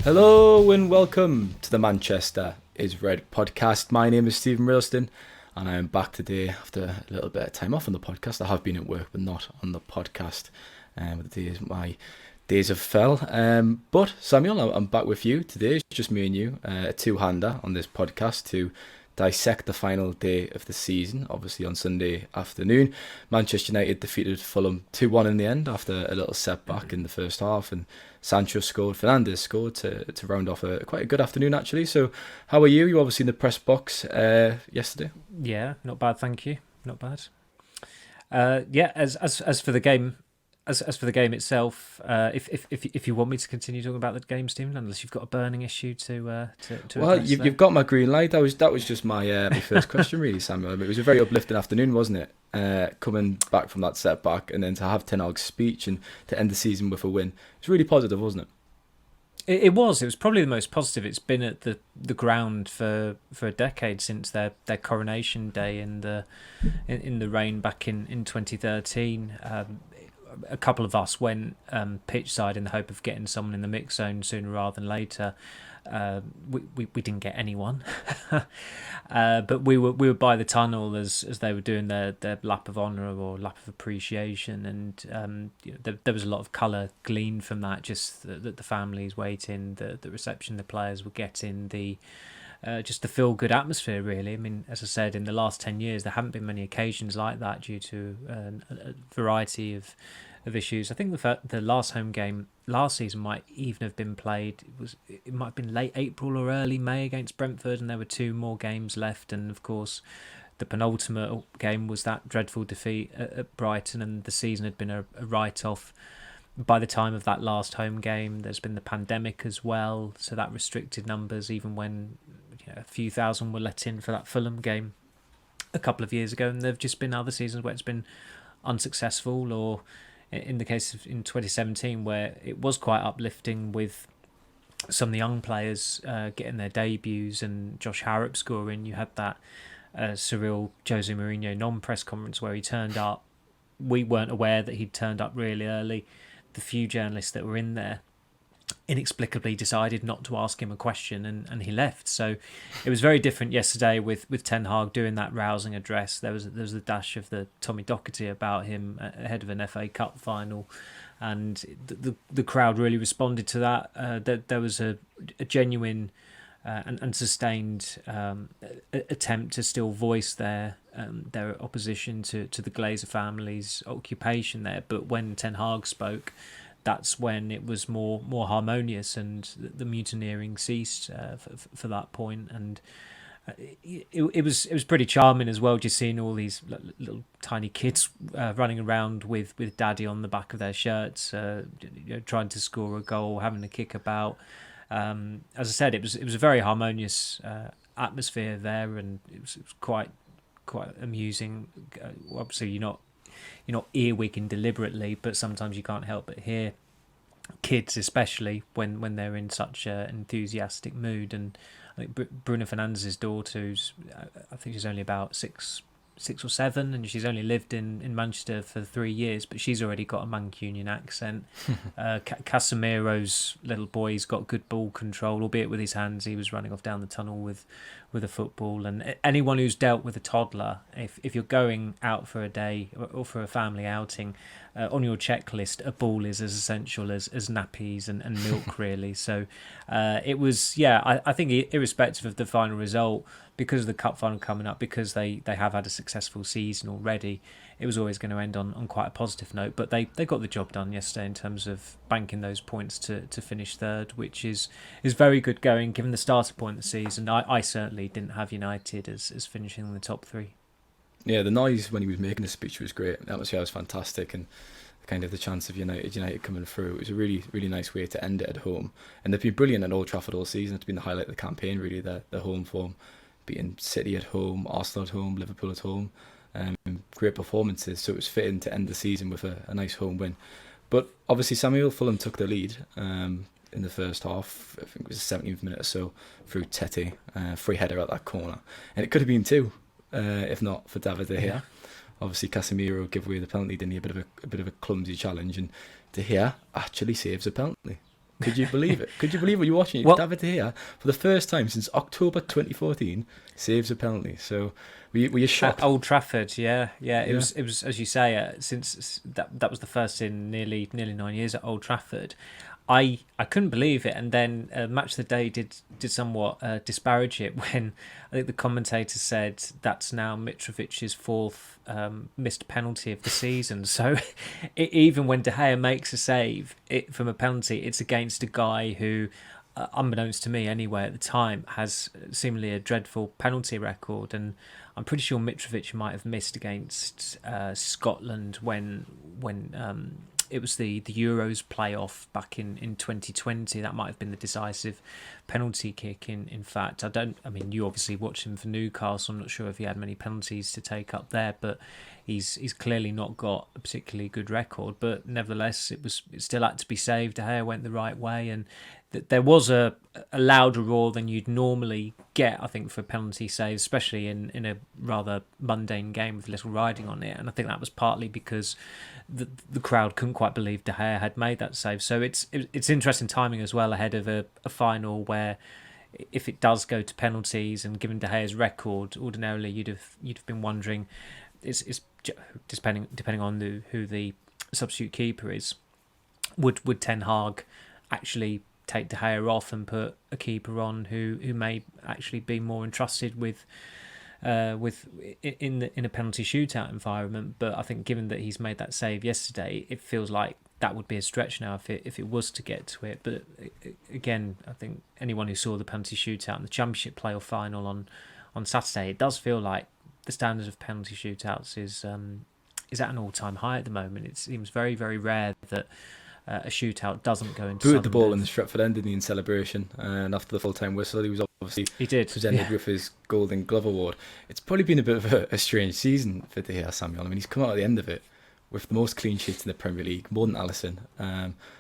Hello and welcome to the Manchester is Red podcast. My name is Steven Railston and I am back today after a little bit of time off on the podcast. I have been at work but not on the podcast. My days have fell. But Samuel, I'm back with you today. It's just me and you, a two-hander on this podcast to dissect the final day of the season, obviously on Sunday afternoon. Manchester United defeated Fulham 2-1 in the end after a little setback in the first half, and Sancho scored, Fernandes scored to round off quite a good afternoon actually. So how are you? You were obviously in the press box yesterday. Yeah, not bad, thank you. Not bad. As for the game, as for the game itself, if you want me to continue talking about the game, Stephen, unless you've got a burning issue to well, address you've got my green light. That was just my my first question, really, Samuel. It was a very uplifting afternoon, wasn't it? Coming back from that setback and then to have Ten Hag's speech and to end the season with a win. It's really positive, wasn't it? It was probably the most positive it's been at the ground for a decade since their coronation day in the rain back in 2013. A couple of us went pitch side in the hope of getting someone in the mix zone sooner rather than later. We didn't get anyone, but we were by the tunnel as they were doing their lap of honour or lap of appreciation, and there was a lot of colour gleaned from that. Just that the families waiting, the reception the players were getting, just the feel-good atmosphere, really. I mean, as I said, in the last 10 years, there haven't been many occasions like that due to a variety of issues. I think the last home game last season might even have been played. It might have been late April or early May against Brentford, and there were 2 more games left. And of course, the penultimate game was that dreadful defeat at Brighton, and the season had been a write-off by the time of that last home game. There's been the pandemic as well, so that restricted numbers even when a few thousand were let in for that Fulham game a couple of years ago. And there have just been other seasons where it's been unsuccessful, or in the case of in 2017 where it was quite uplifting with some of the young players getting their debuts and Josh Harrop scoring. You had that surreal Jose Mourinho non-press conference where he turned up. We weren't aware that he'd turned up really early. The few journalists that were in there inexplicably decided not to ask him a question, and he left. So it was very different yesterday with Ten Hag doing that rousing address. There was a dash of the Tommy Docherty about him ahead of an FA Cup final, and the crowd really responded to that. There was a genuine and sustained attempt to still voice their opposition to the Glazer family's occupation there. But when Ten Hag spoke, that's when it was more harmonious, and the mutineering ceased for that point. And it was pretty charming as well, just seeing all these little tiny kids running around with daddy on the back of their shirts, trying to score a goal, having a kick about. As I said, it was a very harmonious atmosphere there, and it was quite amusing. Obviously, you're not earwigging deliberately, but sometimes you can't help but hear kids, especially when they're in such an enthusiastic mood. And I think Bruno Fernandes' daughter, I think she's only about six or seven, and she's only lived in Manchester for 3 years, but she's already got a Mancunian accent. Casemiro's little boy's got good ball control, albeit with his hands. He was running off down the tunnel with a football. And anyone who's dealt with a toddler, if you're going out for a day or for a family outing, on your checklist, a ball is as essential as nappies and milk, really. So it was, I think irrespective of the final result, because of the cup final coming up, because they have had a successful season already, it was always going to end on quite a positive note. But they got the job done yesterday in terms of banking those points to finish third, which is very good going given the starting point of the season. I certainly didn't have United as finishing in the top 3. Yeah, the noise when he was making the speech was great. The atmosphere was fantastic, and kind of the chance of United coming through. It was a really, really nice way to end it at home. And they've been brilliant at Old Trafford all season. It's been the highlight of the campaign, really, their home form. Beating City at home, Arsenal at home, Liverpool at home. Great performances, so it was fitting to end the season with a nice home win. But obviously, Samuel, Fulham took the lead in the first half. I think it was the 17th minute or so through Tete, free header at that corner. And it could have been 2, if not for David De Gea. Yeah. Obviously, Casemiro gave away the penalty, didn't he? A bit of a clumsy challenge, and De Gea actually saves a penalty. Could you believe it? Could you believe what you're watching? Well, David De Gea, for the first time since October 2014, saves a penalty. So were you shocked? at Old Trafford, yeah. It Yeah. was as you say, since that was the first in nearly 9 years at Old Trafford. I couldn't believe it, and then Match of the Day did somewhat disparage it when I think the commentator said that's now Mitrovic's fourth missed penalty of the season. So even when De Gea makes a save from a penalty, it's against a guy who, unbeknownst to me anyway at the time, has seemingly a dreadful penalty record. And I'm pretty sure Mitrovic might have missed against Scotland when it was the Euros playoff back in 2020. That might have been the decisive penalty kick. In fact, I mean, you obviously watched him for Newcastle. I'm not sure if he had many penalties to take up there, but he's clearly not got a particularly good record. But nevertheless, it still had to be saved. De Gea went the right way, and there was a louder roar than you'd normally get, I think, for a penalty save, especially in a rather mundane game with little riding on it. And I think that was partly because the crowd couldn't quite believe De Gea had made that save. So it's interesting timing as well ahead of a final where, if it does go to penalties, and given De Gea's record, ordinarily you'd have been wondering, is depending on who the substitute keeper is, would Ten Hag actually take De Gea off and put a keeper on who may actually be more entrusted with in a penalty shootout environment. But I think given that he's made that save yesterday, it feels like that would be a stretch now if it was to get to it. But again, I think anyone who saw the penalty shootout and the Championship playoff final on Saturday, it does feel like the standard of penalty shootouts is at an all-time high at the moment. It seems very, very rare that a shootout doesn't go into booted the ball in the Stretford end, didn't he, in celebration, and after the full-time whistle he was obviously presented with his Golden Glove award. It's probably been a bit of a strange season for De Gea, Samuel. I mean, he's come out at the end of it with the most clean sheets in the Premier League, more than Alisson,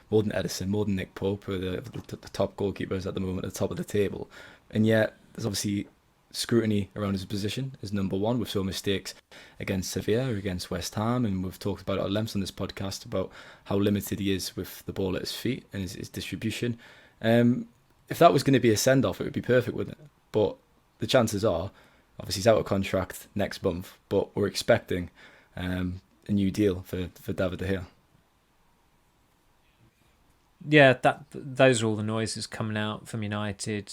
more than Edison, more than Nick Pope, who are the top goalkeepers at the moment at the top of the table, and yet there's obviously scrutiny around his position as number one, with some mistakes against Sevilla or against West Ham, and we've talked about it at length on this podcast about how limited he is with the ball at his feet and his distribution. If that was going to be a send-off, it would be perfect, wouldn't it? But the chances are, obviously he's out of contract next month, but we're expecting a new deal for David De Gea. Yeah, those are all the noises coming out from United,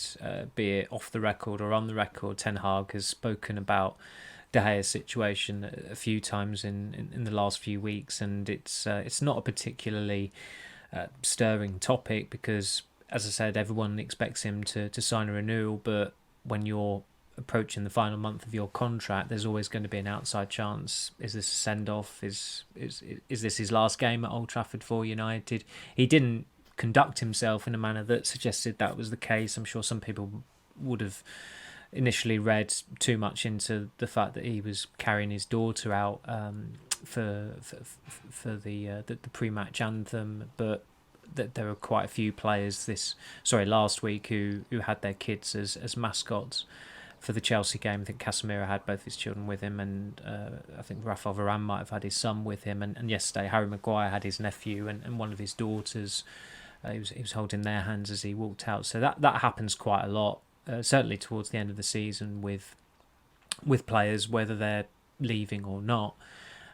be it off the record or on the record. Ten Hag has spoken about De Gea's situation a few times in the last few weeks, and it's not a particularly stirring topic because, as I said, everyone expects him to sign a renewal, but when you're approaching the final month of your contract, there's always going to be an outside chance. Is this a send-off? Is this his last game at Old Trafford for United? He didn't conduct himself in a manner that suggested that was the case. I'm sure some people would have initially read too much into the fact that he was carrying his daughter out for the pre-match anthem, but that there were quite a few players last week who had their kids as mascots for the Chelsea game. I think Casemiro had both his children with him, and I think Rafael Varane might have had his son with him, and yesterday Harry Maguire had his nephew and one of his daughters. He was holding their hands as he walked out. So that happens quite a lot, certainly towards the end of the season with players, whether they're leaving or not.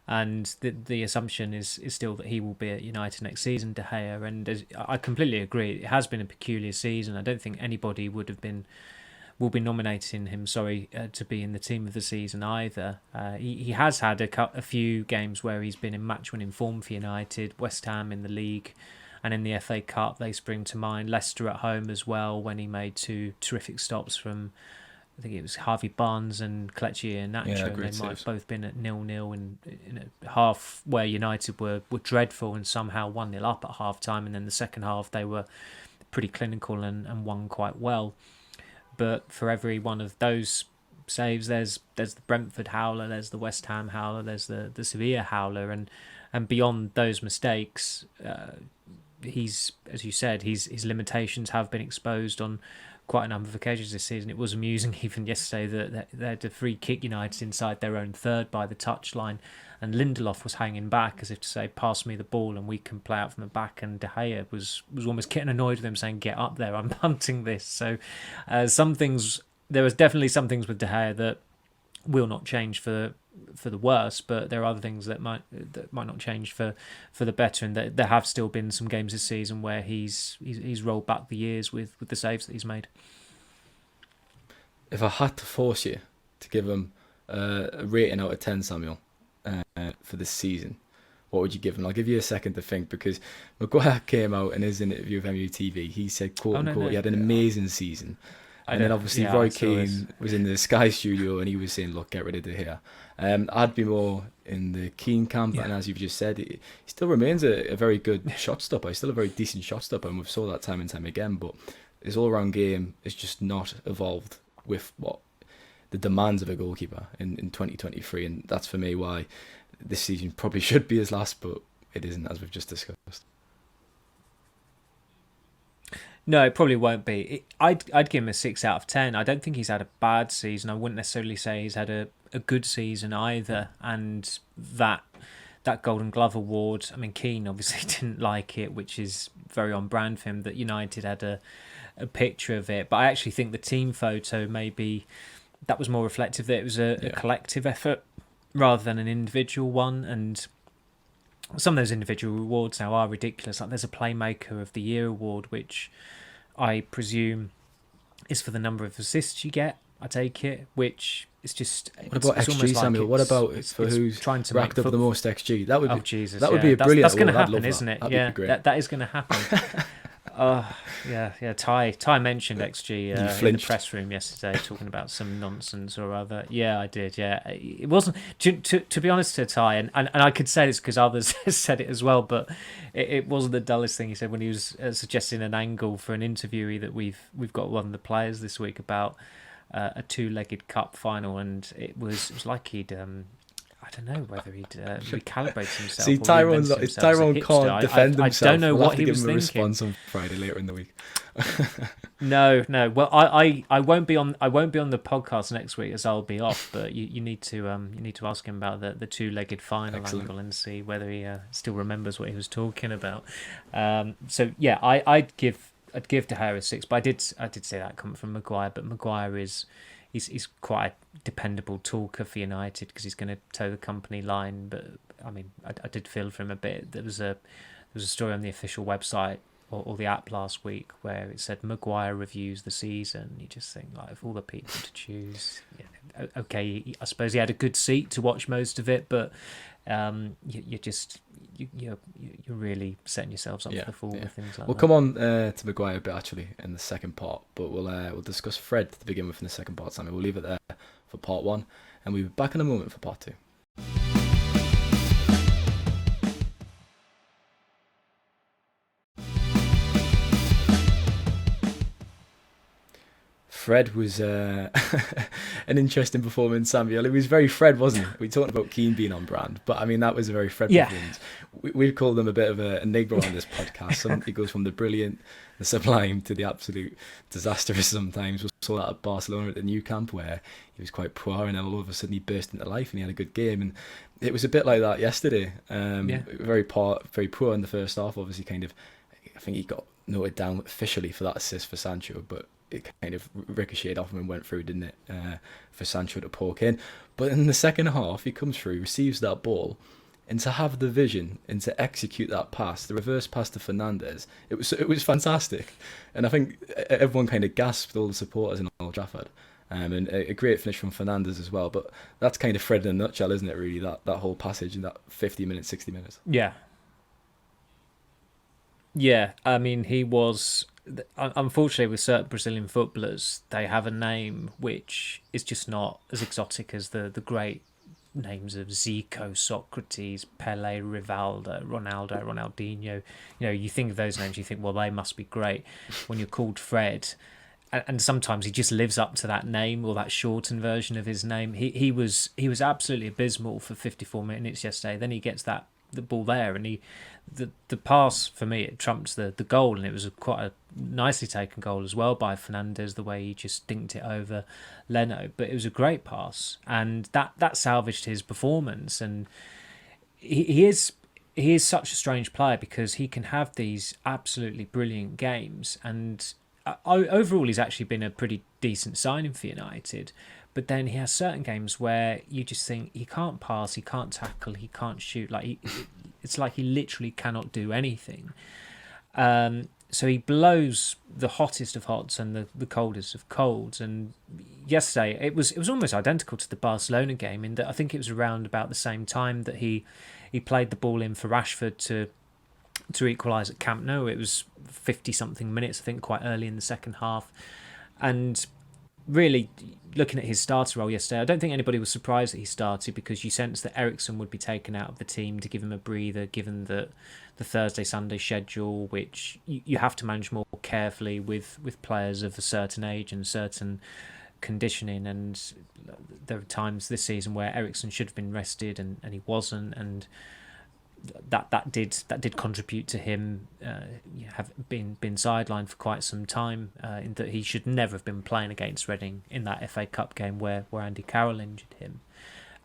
And the assumption is still that he will be at United next season, De Gea. And I completely agree, it has been a peculiar season. I don't think anybody will be nominating him, to be in the team of the season either. He has had a few games where he's been in match-winning form for United. West Ham in the league and in the FA Cup, they spring to mind. Leicester at home as well, when he made two terrific stops from, I think it was Harvey Barnes and Kelechi Iheanacho. Yeah, and they saves. might have both been at 0-0 in a half where United were dreadful and somehow 1-0 up at half-time, and then the second half they were pretty clinical and won quite well. But for every one of those saves, there's the Brentford howler, there's the West Ham howler, there's the Sevilla howler, and beyond those mistakes, he's, as you said, his limitations have been exposed on quite a number of occasions this season. It was amusing even yesterday that they had a free kick United inside their own third by the touchline, and Lindelof was hanging back as if to say, pass me the ball and we can play out from the back, and De Gea was almost getting annoyed with him, saying, get up there, I'm punting this. So there was definitely some things with De Gea that will not change for the worse, but there are other things that might not change for the better, and there have still been some games this season where he's rolled back the years with the saves that he's made. If I had to force you to give him a rating out of 10, Samuel, for this season, what would you give him? I'll give you a second to think, because Maguire came out in his interview with MUTV. He said, quote unquote, he had an amazing season. And then obviously Roy Keane was in the Sky studio and he was saying, look, get rid of De Gea. I'd be more in the Keane camp, and as you've just said, he still remains a very good shot stopper. He's still a very decent shot stopper, and we've saw that time and time again, but his all-round game is just not evolved with what the demands of a goalkeeper in 2023, and that's for me why this season probably should be his last, but it isn't, as we've just discussed. No, it probably won't be. I'd give him a 6 out of 10. I don't think he's had a bad season. I wouldn't necessarily say he's had a good season either. And that Golden Glove award, I mean, Keane obviously didn't like it, which is very on brand for him, that United had a picture of it. But I actually think the team photo, maybe that was more reflective that it was a collective effort rather than an individual one. And some of those individual awards now are ridiculous. Like there's a Playmaker of the Year award, which I presume is for the number of assists you get, I take it, which is just... What about XG, Samuel? What about for who's trying to racked up the most XG? That would be, Jesus, that would be a brilliant That's going to award. happen, isn't it? That'd be great. That is going to happen. Ty mentioned XG in the press room yesterday, talking about some nonsense or other. Yeah, I did. Yeah, it wasn't to be honest to Ty, and I could say this because others said it as well, but it wasn't the dullest thing he said when he was suggesting an angle for an interviewee that we've got one of the players this week about a two-legged cup final, and it was like he'd. I don't know whether he'd recalibrate himself. See, Tyrone can't defend himself. I don't know what he was thinking. We'll have to give him a response on Friday later in the week. No. Well, I won't be on the podcast next week as I'll be off. But you need to ask him about the two-legged final angle and see whether he still remembers what he was talking about. So yeah, I'd give De Gea a 6, but I did say that coming from Maguire. But Maguire he's quite a dependable talker for United because he's going to toe the company line. But I mean, I did feel for him a bit. There was a story on the official website or the app last week where it said Maguire reviews the season. You just think, like, of all the people to choose, okay, I suppose he had a good seat to watch most of it, but you're really setting yourselves up for the fall with things like that. We'll come on to Maguire a bit actually in the second part, but we'll discuss Fred to begin with in the second part, Sammy. We'll leave it there for part 1, and we'll be back in a moment for part 2. Fred was an interesting performance, Samuel. It was very Fred, wasn't it? We talked about Keane being on brand, but I mean, that was a very Fred performance. We've called him a bit of an enigma on this podcast. He goes from the brilliant, the sublime, to the absolute disastrous sometimes. We saw that at Barcelona at the new camp where he was quite poor, and then all of a sudden he burst into life and he had a good game. And it was a bit like that yesterday. Very poor in the first half, obviously. I think he got noted down officially for that assist for Sancho, but it kind of ricocheted off him and went through, didn't it, for Sancho to poke in. But in the second half, he comes through, receives that ball, and to have the vision and to execute that pass, the reverse pass to Fernandes, it was fantastic. And I think everyone kind of gasped, all the supporters in Old Trafford. And a great finish from Fernandes as well. But that's kind of Fred in a nutshell, isn't it, really, that whole passage in that 50 minutes, 60 minutes. Yeah, I mean, he was... Unfortunately, with certain Brazilian footballers, they have a name which is just not as exotic as the great names of Zico, Socrates, Pele, Rivaldo, Ronaldo, Ronaldinho. You think of those names, you think, well, they must be great. When you're called Fred, and sometimes he just lives up to that name or that shortened version of his name. He was absolutely abysmal for 54 minutes yesterday. Then he gets that the ball there, and the pass for me, it trumps the goal, and it was quite a nicely taken goal as well by Fernandes, the way he just dinked it over Leno. But it was a great pass, and that salvaged his performance. And he is such a strange player, because he can have these absolutely brilliant games, and overall he's actually been a pretty decent signing for United. But then he has certain games where you just think he can't pass, he can't tackle, he can't shoot. It's like he literally cannot do anything. So he blows the hottest of hots and the coldest of colds. And yesterday it was almost identical to the Barcelona game, in that I think it was around about the same time that he played the ball in for Rashford to equalise at Camp Nou. It was 50-something minutes, I think, quite early in the second half. And really, looking at his starter role yesterday, I don't think anybody was surprised that he started, because you sense that Eriksen would be taken out of the team to give him a breather, given the Thursday-Sunday schedule, which you have to manage more carefully with players of a certain age and certain conditioning. And there are times this season where Eriksen should have been rested and he wasn't, and that did contribute to him have been sidelined for quite some time, in that he should never have been playing against Reading in that FA Cup game where Andy Carroll injured him.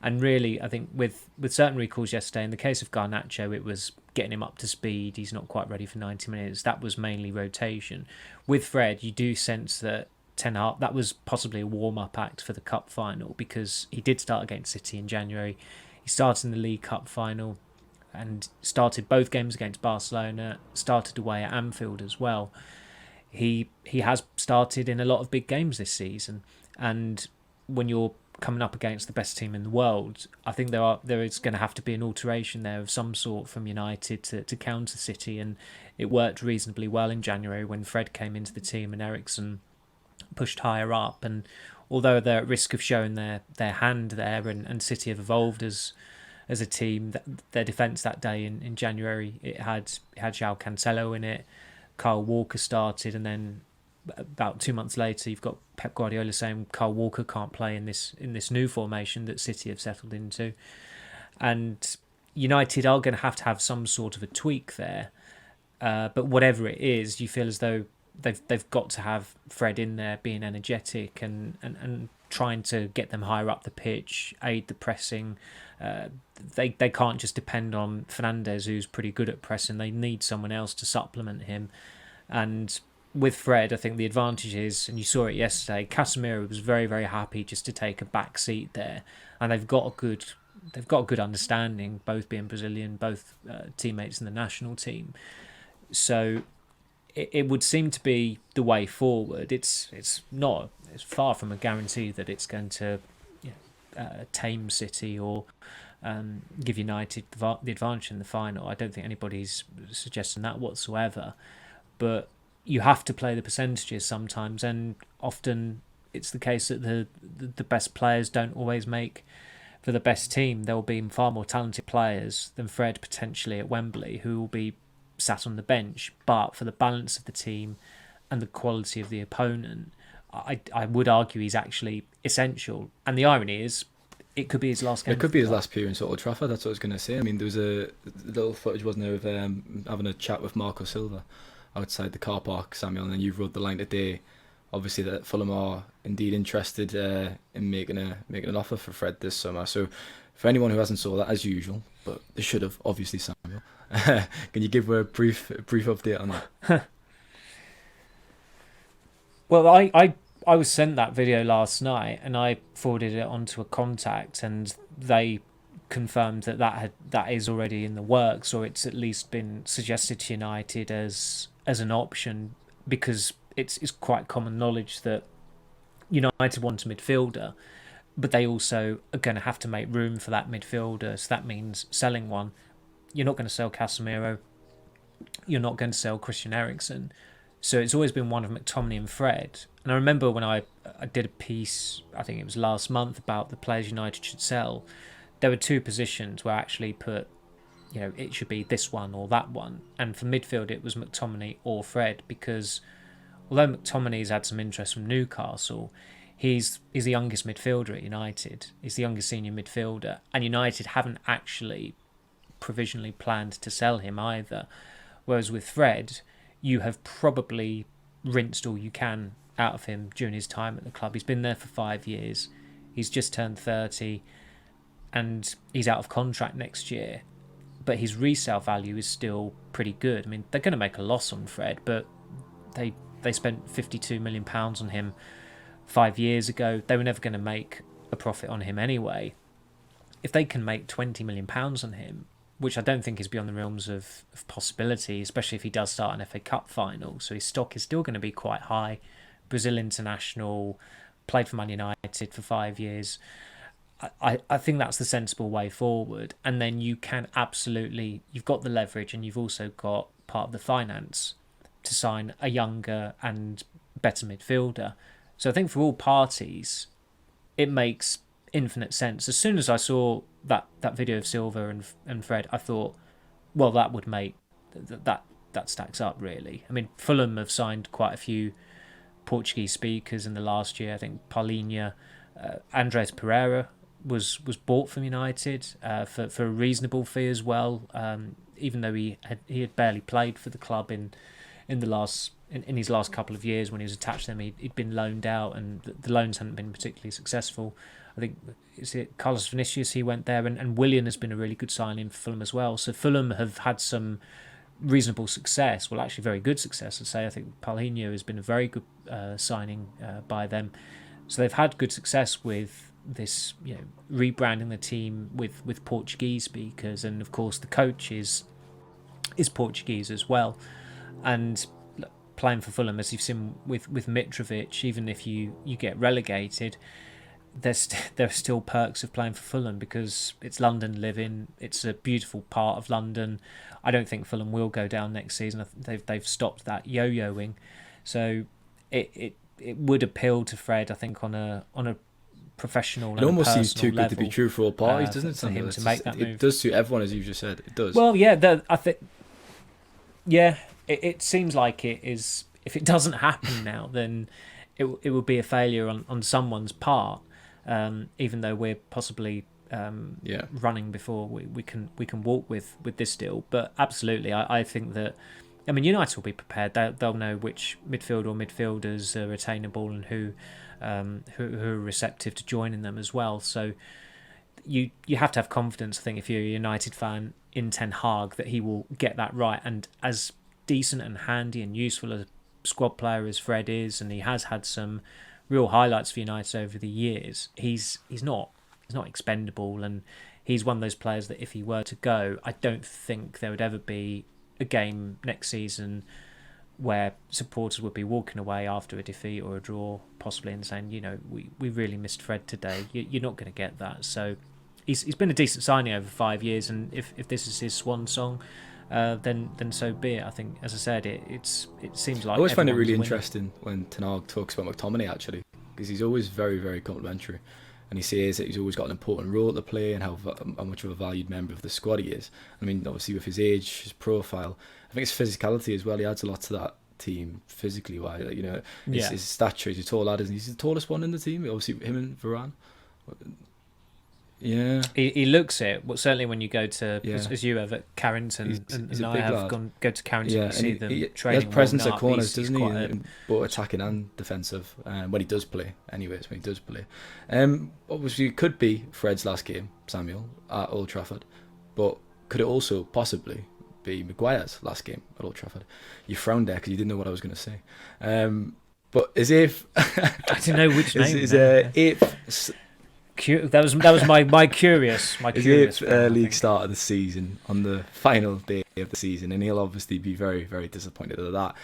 And really, I think with certain recalls yesterday, in the case of Garnacho, it was getting him up to speed. He's not quite ready for 90 minutes. That was mainly rotation. With Fred, you do sense that Ten Hag, that was possibly a warm-up act for the Cup final, because he did start against City in January. He started in the League Cup final and started both games against Barcelona, started away at Anfield as well. He has started in a lot of big games this season, and when you're coming up against the best team in the world, I think there is going to have to be an alteration there of some sort from United to counter City, and it worked reasonably well in January when Fred came into the team and Eriksen pushed higher up. And although they're at risk of showing their hand there, and City have evolved as a team, their defence that day in January, it had João Cancelo in it, Kyle Walker started, and then about 2 months later you've got Pep Guardiola saying Kyle Walker can't play in this new formation that City have settled into. And United are going to have some sort of a tweak there, but whatever it is, you feel as though they've got to have Fred in there being energetic and trying to get them higher up the pitch, aid the pressing. They can't just depend on Fernandes, who's pretty good at pressing. They need someone else to supplement him. And with Fred, I think the advantage is, and you saw it yesterday, Casemiro was very, very happy just to take a back seat there, and they've got a good understanding, both being Brazilian, both teammates in the national team. So it would seem to be the way forward. It's far from a guarantee that it's going to tame City or give United the advantage in the final. I don't think anybody's suggesting that whatsoever. But you have to play the percentages sometimes, and often it's the case that the best players don't always make for the best team. There will be far more talented players than Fred potentially at Wembley who will be sat on the bench, but for the balance of the team and the quality of the opponent, I would argue he's actually essential. And the irony is, it could be his last game. It could be his last appearance at Old Trafford. That's what I was going to say. I mean, there was a little footage, wasn't there, of having a chat with Marco Silva outside the car park, Samuel, and then you've wrote the line today, obviously, that Fulham are indeed interested in making an offer for Fred this summer. So for anyone who hasn't saw that, as usual, but they should have, obviously, Samuel, can you give a brief update on that? Well, I was sent that video last night, and I forwarded it onto a contact, and they confirmed that is already in the works, or it's at least been suggested to United as an option, because it's quite common knowledge that United want a midfielder, but they also are going to have to make room for that midfielder. So that means selling one. You're not going to sell Casemiro. You're not going to sell Christian Eriksen. So it's always been one of McTominay and Fred. And I remember when I did a piece, I think it was last month, about the players United should sell, there were two positions where I actually put, it should be this one or that one. And for midfield, it was McTominay or Fred, because although McTominay's had some interest from Newcastle, he's the youngest midfielder at United. He's the youngest senior midfielder. And United haven't actually provisionally planned to sell him either. Whereas with Fred, you have probably rinsed all you can out of him during his time at the club. He's been there for 5 years. He's just turned 30 and he's out of contract next year. But his resale value is still pretty good. I mean, they're going to make a loss on Fred, but they spent £52 million on him 5 years ago. They were never going to make a profit on him anyway. If they can make £20 million on him, which I don't think is beyond the realms of possibility, especially if he does start an FA Cup final, so his stock is still going to be quite high. Brazil international, played for Man United for 5 years. I think that's the sensible way forward. And then you can absolutely, you've got the leverage and you've also got part of the finance to sign a younger and better midfielder. So I think for all parties, it makes infinite sense. As soon as I saw that video of Silva and Fred, I thought, well, that would make, that stacks up really. I mean, Fulham have signed quite a few Portuguese speakers in the last year. I think Paulinho, Andres Pereira was bought from United for a reasonable fee as well. Even though he had barely played for the club in his last couple of years when he was attached to them, he'd been loaned out and the loans hadn't been particularly successful. I think Carlos Vinicius, he went there, and Willian has been a really good signing for Fulham as well. So Fulham have had some reasonable success, well, actually very good success, I'd say. I think Paulinho has been a very good signing by them. So they've had good success with this, rebranding the team with Portuguese speakers, and of course the coach is Portuguese as well. And playing for Fulham, as you've seen with Mitrovic, even if you get relegated, there are still perks of playing for Fulham because it's London living. It's a beautiful part of London. I don't think Fulham will go down next season. They've stopped that yo-yoing, so it would appeal to Fred, I think, on a professional. It almost seems too good to be true for all parties, doesn't it? For him to make that move. It does suit everyone, as you just said. It does. Well, yeah, I think. Yeah, it seems like it is. If it doesn't happen now, then it would be a failure on someone's part. Even though we're possibly running before we can walk with this deal. But absolutely, I think that, I mean, United will be prepared. They'll know which midfielder or midfielders are attainable and who are receptive to joining them as well. So you have to have confidence, I think, if you're a United fan, in Ten Hag, that he will get that right. And as decent and handy and useful a squad player as Fred is, and he has had some real highlights for United over the years, he's not expendable, and he's one of those players that if he were to go, I don't think there would ever be a game next season where supporters would be walking away after a defeat or a draw, possibly, and saying, we really missed Fred today. You're not going to get that. So he's been a decent signing over 5 years, and if this is his swan song, then so be it. I think, as I said, it seems like I always find it really interesting when Ten Hag talks about McTominay, actually, because he's always very, very complimentary, and he says that he's always got an important role to play and how much of a valued member of the squad he is. I mean, obviously with his age, his profile, I think his physicality as well. He adds a lot to that team physically wise. His stature. He's a tall lad, isn't he? He's the tallest one in the team. Obviously, him and Varane. Yeah, he looks it. Well, certainly when you go to, as you have at Carrington, and I have go to Carrington, and see them training. He has presence at corners, doesn't he? Both attacking and defensive. When he does play, anyways, when he does play. Obviously, it could be Fred's last game, Samuel, at Old Trafford, but could it also possibly be Maguire's last game at Old Trafford? You frowned there because you didn't know what I was going to say. But as if I didn't know which name. If that was my curious league start of the season on the final day of the season, and he'll obviously be very, very disappointed at that.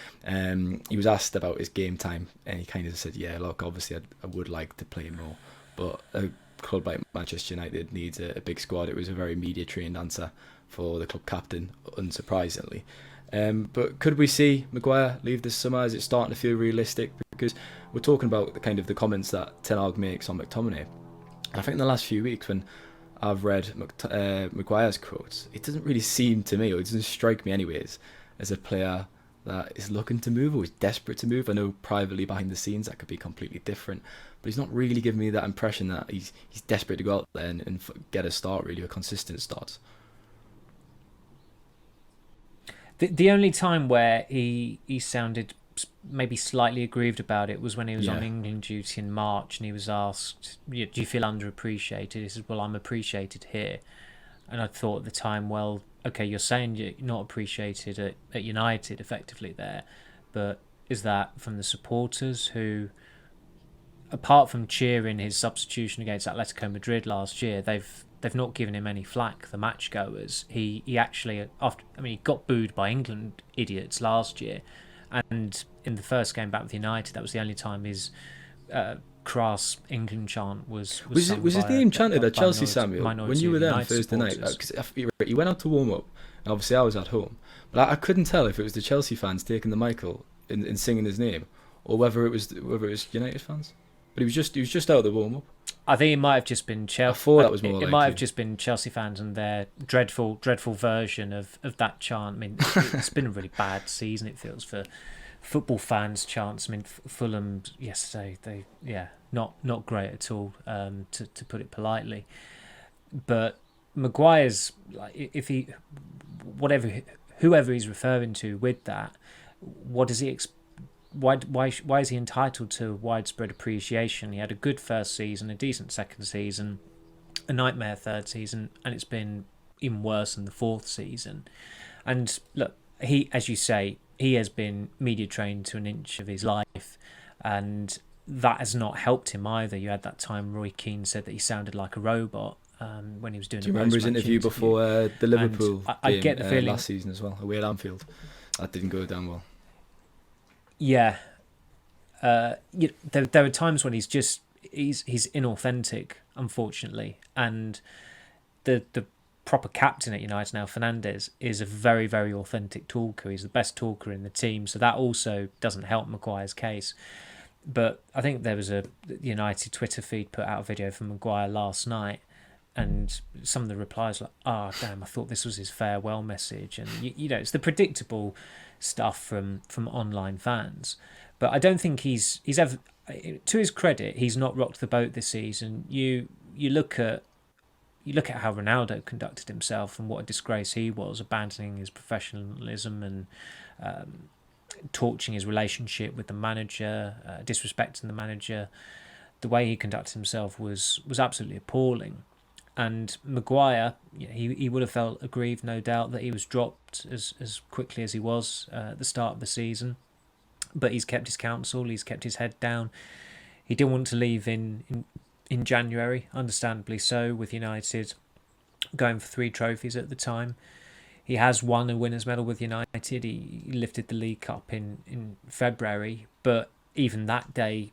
He was asked about his game time, and he kind of said, "Yeah, look, obviously I would like to play more, but a club like Manchester United needs a big squad." It was a very media trained answer for the club captain, unsurprisingly. But could we see Maguire leave this summer? Is it starting to feel realistic? Because we're talking about the comments that Ten Hag makes on McTominay. I think in the last few weeks, when I've read Maguire's quotes, it doesn't really seem to me, or it doesn't strike me anyways, as a player that is looking to move or is desperate to move. I know privately behind the scenes that could be completely different, but he's not really giving me that impression that he's desperate to go out there and get a start, really, a consistent start. The only time where he sounded maybe slightly aggrieved about it was when he was on England duty in March, and he was asked, "Do you feel underappreciated?" He said, "Well, I'm appreciated here." And I thought at the time, well, okay, you're saying you're not appreciated at United effectively there, but is that from the supporters who, apart from cheering his substitution against Atletico Madrid last year, they've not given him any flack, the match goers. He actually, he got booed by England idiots last year, and in the first game back with United, that was the only time his crass England chant was his name chanted at Chelsea, Samuel, when you were there on Thursday night? Because he went out to warm up, and obviously I was at home, but I couldn't tell if it was the Chelsea fans taking the mic and singing his name, or whether it was United fans. But he was just out of the warm up. I think it might have just been Chelsea. I thought that was more. It might have just been Chelsea fans and their dreadful version of that chant. I mean, it's been a really bad season. It feels for football fans' chants. I mean, Fulham yesterday, not great at all. To put it politely, but Maguire's, like, whoever he's referring to with that, what does he expect? Why is he entitled to widespread appreciation? He had a good first season, a decent second season, a nightmare third season, and it's been even worse in the fourth season. And look, he, as you say, he has been media trained to an inch of his life, and that has not helped him either. You had that time Roy Keane said that he sounded like a robot when he was doing. Do you remember his interview before the Liverpool I game get the feeling, last season as well, away at Anfield? That didn't go down well. Yeah, there are times when he's inauthentic, unfortunately, and the proper captain at United now, Fernandes, is a very, very authentic talker. He's the best talker in the team, so that also doesn't help Maguire's case. But I think there was a United Twitter feed put out a video from Maguire last night, and some of the replies were like, damn, I thought this was his farewell message. And it's the predictable stuff from online fans. But I don't think he's ever, to his credit, he's not rocked the boat this season. You look at how Ronaldo conducted himself and what a disgrace he was, abandoning his professionalism and torching his relationship with the manager, disrespecting the manager. The way he conducted himself was absolutely appalling. And Maguire, he would have felt aggrieved, no doubt, that he was dropped as quickly as he was at the start of the season. But he's kept his counsel, he's kept his head down. He didn't want to leave in January, understandably so, with United going for 3 trophies at the time. He has won a winner's medal with United. He lifted the League Cup in February. But even that day,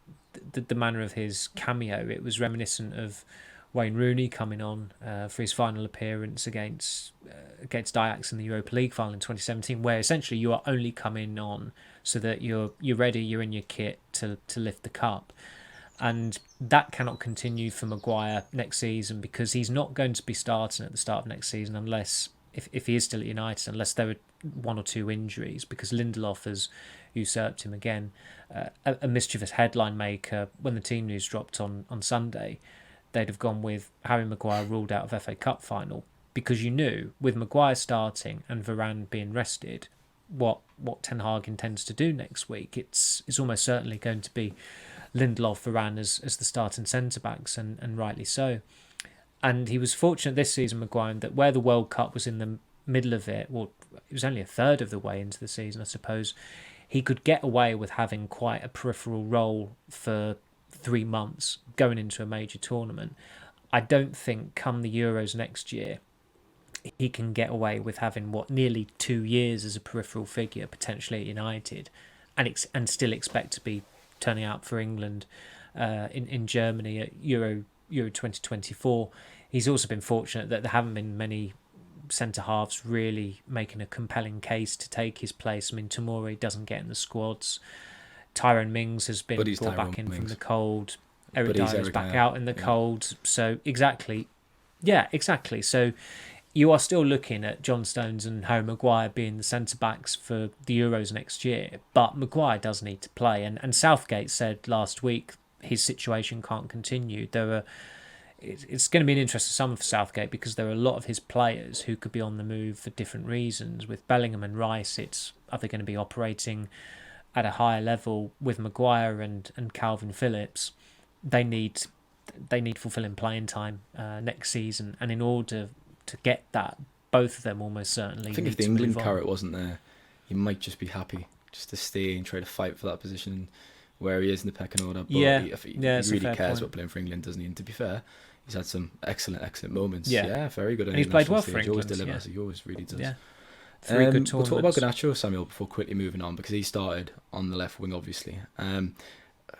the manner of his cameo, it was reminiscent of Wayne Rooney coming on for his final appearance against Ajax in the Europa League final in 2017, where essentially you are only coming on so that you're ready, you're in your kit to lift the cup. And that cannot continue for Maguire next season, because he's not going to be starting at the start of next season unless, if he is still at United, unless there are 1 or 2 injuries, because Lindelof has usurped him again. A mischievous headline maker, when the team news dropped on Sunday, they'd have gone with Harry Maguire ruled out of FA Cup final, because you knew with Maguire starting and Varane being rested, what Ten Hag intends to do next week. It's almost certainly going to be Lindelof, Varane as the starting centre-backs, and rightly so. And he was fortunate this season, Maguire, that where the World Cup was in the middle of it, well, it was only a third of the way into the season, I suppose, he could get away with having quite a peripheral role for 3 months going into a major tournament. I don't think come the Euros next year he can get away with having nearly 2 years as a peripheral figure potentially at United, and still expect to be turning out for England in Germany at Euro 2024. He's also been fortunate that there haven't been many centre halves really making a compelling case to take his place. I mean, Tomori doesn't get in the squads. Tyrone Mings has been brought back in from the cold. Eric Dyer is back out in the cold. So exactly. So you are still looking at John Stones and Harry Maguire being the centre-backs for the Euros next year. But Maguire does need to play. And Southgate said last week his situation can't continue. it's going to be an interesting summer for Southgate, because there are a lot of his players who could be on the move for different reasons. With Bellingham and Rice, are they going to be operating at a higher level? With Maguire and Calvin Phillips, they need fulfilling playing time next season, and in order to get that, both of them almost certainly. I think if the England carrot wasn't there, he might just be happy just to stay and try to fight for that position where he is in the pecking order. But he really cares about playing for England, doesn't he? And to be fair, he's had some excellent moments. Yeah, very good. And he's played well for England. He always delivers. He always really does. Yeah. 3 good tournaments. We'll talk about Garnacho, Samuel, before quickly moving on, because he started on the left wing, obviously. I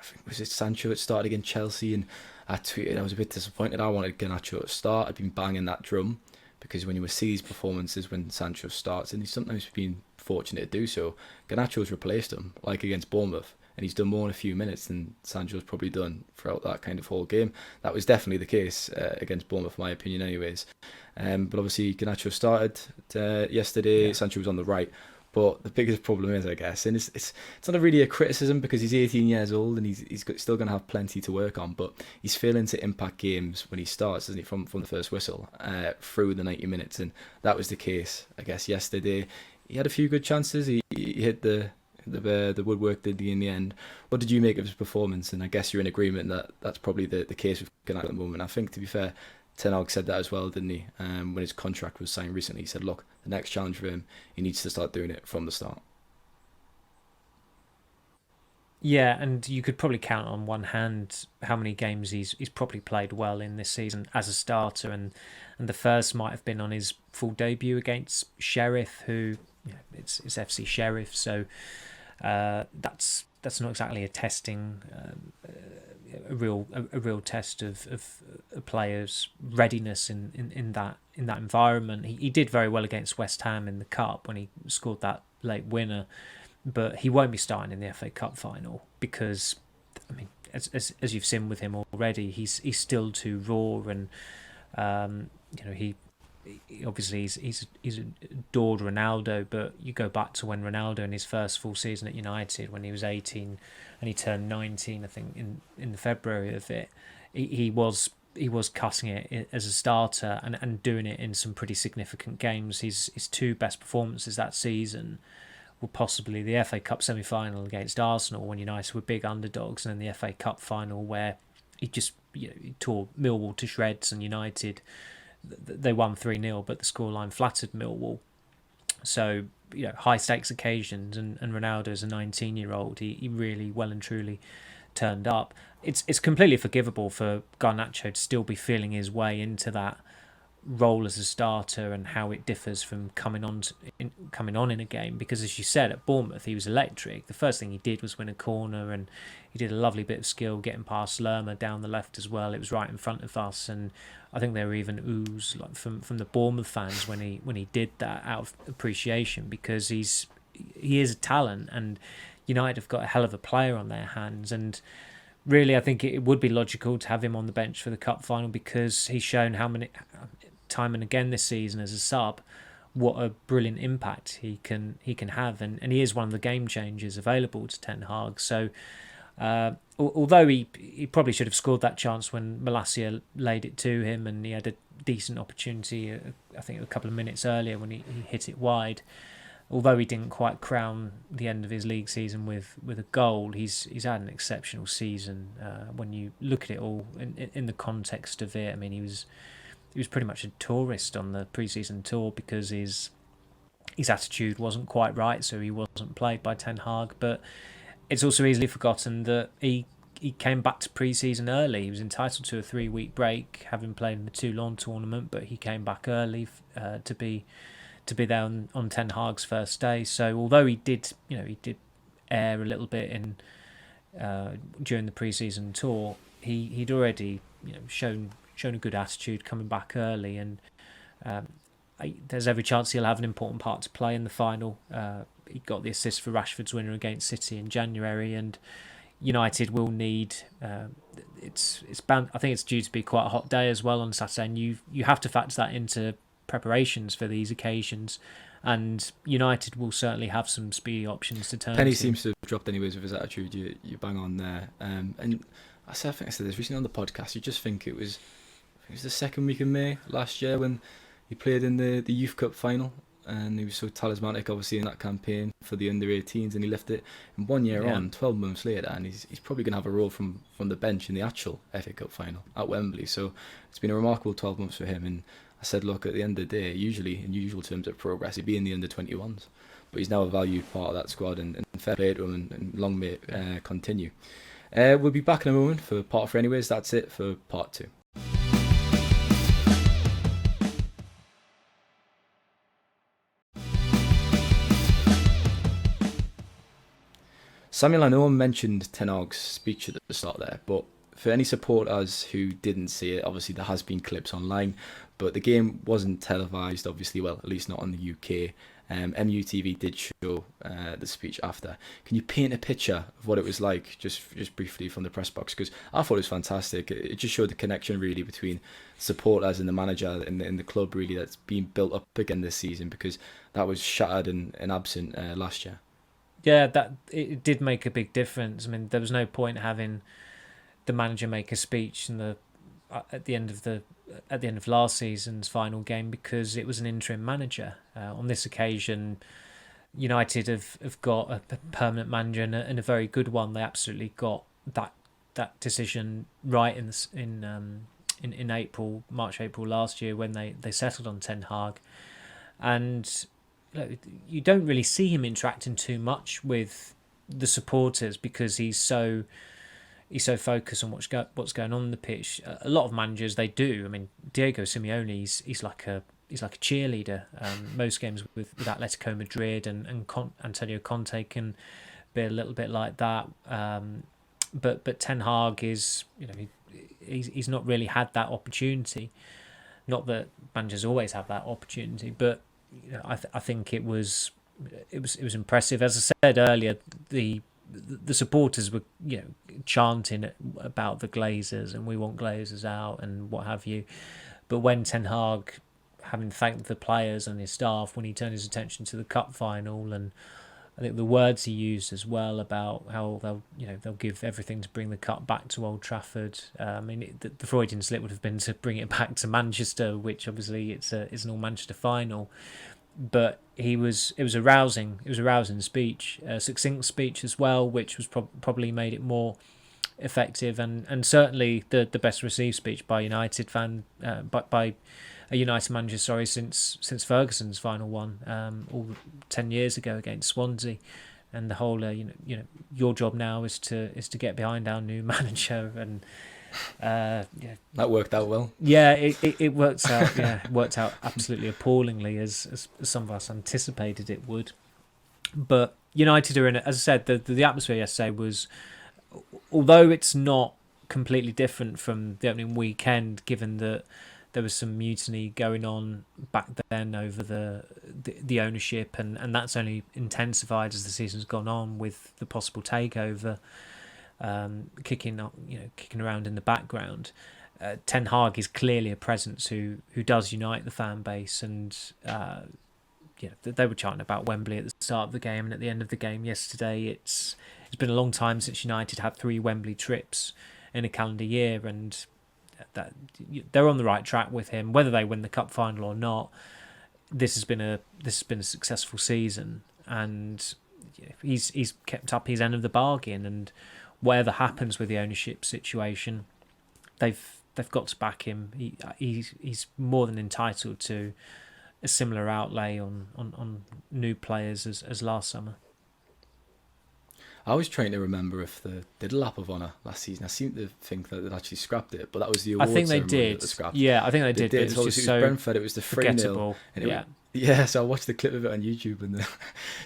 think, was it Sancho that started against Chelsea? And I tweeted I was a bit disappointed. I wanted Garnacho to start. I'd been banging that drum, because when you see these performances when Sancho starts, and he's sometimes been fortunate to do so, Garnacho's replaced him, like against Bournemouth, and he's done more in a few minutes than Sancho's probably done throughout that kind of whole game. That was definitely the case against Bournemouth, in my opinion, anyways. But obviously Garnacho started yesterday. Sancho was on the right. But the biggest problem is, I guess, and it's not really a criticism, because he's 18 years old and he's still going to have plenty to work on, but he's failing to impact games when he starts, isn't he, from the first whistle through the 90 minutes. And that was the case, I guess, yesterday. He had a few good chances. He hit the woodwork, did he, in the end. What did you make of his performance? And I guess you're in agreement that that's probably the case with Garnacho at the moment. I think, to be fair, Ten Hag said that as well, didn't he? When his contract was signed recently, he said, look, the next challenge for him, he needs to start doing it from the start. Yeah, and you could probably count on one hand how many games he's probably played well in this season as a starter, and the first might have been on his full debut against Sheriff, who it's FC Sheriff, so that's not exactly a testing. A real test of a player's readiness in that environment. He did very well against West Ham in the Cup when he scored that late winner, but he won't be starting in the FA Cup final, because, I mean, as you've seen with him already, he's still too raw, and he obviously he's adored Ronaldo, but you go back to when Ronaldo in his first full season at United, when he was 18 and he turned 19, I think in the February of it, he was cutting it as a starter and doing it in some pretty significant games. His two best performances that season were possibly the FA Cup semi-final against Arsenal, when United were big underdogs, and then the FA Cup final, where he just he tore Millwall to shreds, and United, they won 3-0, but the scoreline flattered Millwall. So, high stakes occasions, and Ronaldo as a 19-year-old, he really well and truly turned up. It's completely forgivable for Garnacho to still be feeling his way into that role as a starter, and how it differs from coming on in a game, because, as you said, at Bournemouth he was electric. The first thing he did was win a corner, and he did a lovely bit of skill getting past Lerma down the left as well. It was right in front of us, and I think there were even oohs from the Bournemouth fans when he did that, out of appreciation, because he is a talent, and United have got a hell of a player on their hands. And really, I think it would be logical to have him on the bench for the cup final, because he's shown how many time and again this season as a sub what a brilliant impact he can have, and he is one of the game changers available to Ten Hag. So although he probably should have scored that chance when Malacia laid it to him, and he had a decent opportunity, I think a couple of minutes earlier when he hit it wide. Although he didn't quite crown the end of his league season with a goal, he's had an exceptional season. When you look at it all in the context of it, I mean, he was pretty much a tourist on the pre-season tour, because his attitude wasn't quite right, so he wasn't played by Ten Hag. But it's also easily forgotten that he came back to pre-season early. He was entitled to a 3-week break, having played in the Toulon tournament, but he came back early to be there on Ten Hag's first day. So although he did err a little bit in during the pre-season tour, he'd already shown a good attitude coming back early, and there's every chance he'll have an important part to play in the final. He got the assist for Rashford's winner against City in January, and United will need. It's bound. I think it's due to be quite a hot day as well on Saturday, and you have to factor that into preparations for these occasions. And United will certainly have some speedy options to turn. Penny to. Seems to have dropped anyways with his attitude. You bang on there, and I think I said this recently on the podcast. You just think it was it was the second week in May last year when he played in the Youth Cup final, and he was so talismanic, obviously, in that campaign for the under-18s, and he left it in 1 year on, 12 months later, and he's probably going to have a role from the bench in the actual FA Cup final at Wembley. So it's been a remarkable 12 months for him, and I said, look, at the end of the day, usually in usual terms of progress, he'd be in the under-21s, but he's now a valued part of that squad, and fair play to him, and long may it continue. We'll be back in a moment for part 3 anyways. That's it for part 2. Samuel, I know I mentioned Ten Hag's speech at the start there, but for any supporters who didn't see it, obviously there has been clips online, but the game wasn't televised, obviously, well, at least not in the UK. MUTV did show the speech after. Can you paint a picture of what it was like, just briefly from the press box? Because I thought it was fantastic. It just showed the connection really between supporters and the manager and the club really that's been built up again this season, because that was shattered and absent last year. Yeah, that it did make a big difference. I mean, there was no point having the manager make a speech at the end of last season's final game, because it was an interim manager. On this occasion, United have got a permanent manager and a very good one. They absolutely got that decision right in March, April last year when they settled on Ten Hag, and you don't really see him interacting too much with the supporters because he's so focused on what's going on the pitch. A lot of managers, they do. I mean, Diego Simeone, he's like a cheerleader. Most games with Atletico Madrid and Antonio Conte can be a little bit like that. But Ten Hag is, he's not really had that opportunity. Not that managers always have that opportunity, but I think it was impressive. As I said earlier, the supporters were chanting about the Glazers and we want Glazers out and what have you. But when Ten Hag, having thanked the players and his staff, when he turned his attention to the cup final, and I think the words he used as well about how they'll give everything to bring the cup back to Old Trafford. I mean, the Freudian slip would have been to bring it back to Manchester, which obviously it's an all Manchester final. But it was a rousing speech, a succinct speech as well, which was probably made it more effective, and certainly the best received speech by United by a United manager, since Ferguson's final one, all 10 years ago against Swansea, and the whole your job now is to get behind our new manager, and that worked out well. Yeah, it worked out. Yeah, it worked out absolutely appallingly, as some of us anticipated it would. But United are in it. As I said, the atmosphere yesterday was, although it's not completely different from the opening weekend, given that there was some mutiny going on back then over the ownership, and that's only intensified as the season's gone on with the possible takeover kicking around in the background. Ten Hag is clearly a presence who does unite the fan base, and they were chanting about Wembley at the start of the game and at the end of the game yesterday. It's been a long time since United had 3 Wembley trips in a calendar year, and that they're on the right track with him. Whether they win the cup final or not, this has been a successful season, and he's kept up his end of the bargain. And whatever happens with the ownership situation, they've got to back him. He's more than entitled to a similar outlay on new players as last summer. I was trying to remember if they did a lap of honour last season. I seem to think that they'd actually scrapped it, but that was the awards. I think they did. Yeah, I think they did. It was just so Brentford. It was the 3-0. Yeah, so I watched the clip of it on YouTube, and they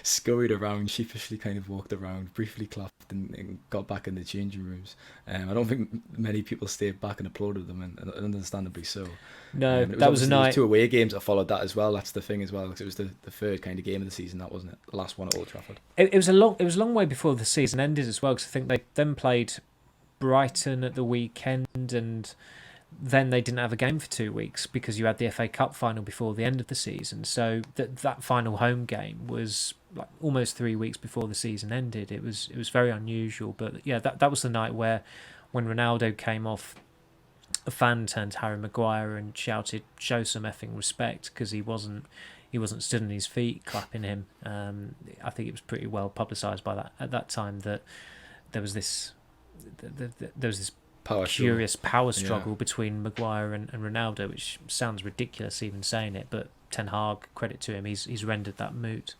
scurried around, sheepishly kind of walked around, briefly clapped, and got back in the changing rooms. I don't think many people stayed back and applauded them, and understandably so. No, that was a night. There was 2 away games that followed that as well. That's the thing as well, because it was the third kind of game of the season. That wasn't it, the last one at Old Trafford. It was a long way before the season ended as well, because I think they then played Brighton at the weekend, and then they didn't have a game for 2 weeks because you had the FA Cup final before the end of the season. So that final home game was like almost 3 weeks before the season ended. It was very unusual, but yeah, that was the night when Ronaldo came off a fan turned to Harry Maguire and shouted, "Show some effing respect," because he wasn't stood on his feet clapping him. I think it was pretty well publicised by that at that time that there was this curious power struggle between Maguire and Ronaldo, which sounds ridiculous even saying it, but Ten Hag, credit to him, he's rendered that moot.